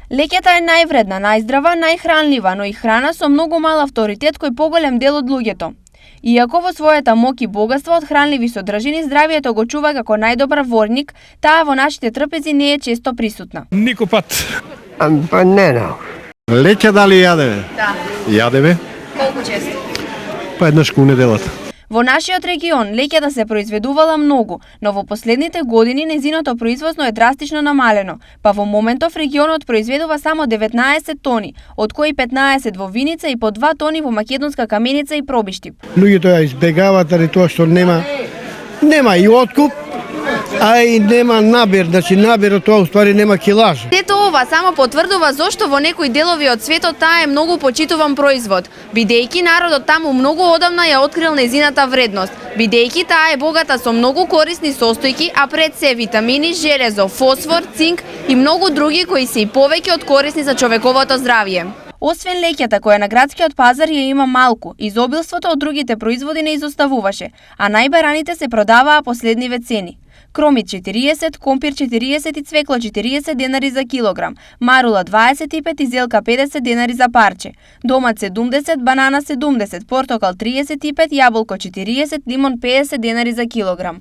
Леќата е највредна, најздрава, најхранлива, но и храна со многу мал авторитет кој поголем дел од луѓето. Иако во својата моќ и богатство од хранливи содржини, здравието го чува како најдобар ворник, таа во нашите трпези не е често присутна. Никој пат. Па не, Леќа дали јадеме? Да. Јадеме, Колку често? па еднаш кон неделата. Во нашиот регион леќата се произведувала многу, но во последните години незиното производство е драстично намалено, па во моментов регионот произведува само 19 тони, од кои 15 во Виница и по 2 тони во Македонска Каменица и Пробиштип. луѓето ја избегаваат заради тоа што нема и откуп, а и нема набир, значи набирот тоа уствари нема килаж. Сето ова само потврдува зошто во некои делови од светот таа е многу почитуван производ, бидејќи народот таму многу одамна ја открил незината вредност, бидејќи таа е богата со многу корисни состојки, а пред се витамини, железо, фосфор, цинк и многу други кои се и повеќе од корисни за човековото здравје. Освен леќата која на градскиот пазар ја има малку, изобилството од другите производи не изоставуваше, а најбараните се продаваа по следниве цени. Кромит 40, компир 40 и цвекло 40 денари за килограм, марула 25 и зелка 50 денари за парче, домат 70, банана 70, портокал 35, јаболко 40, лимон 50 денари за килограм.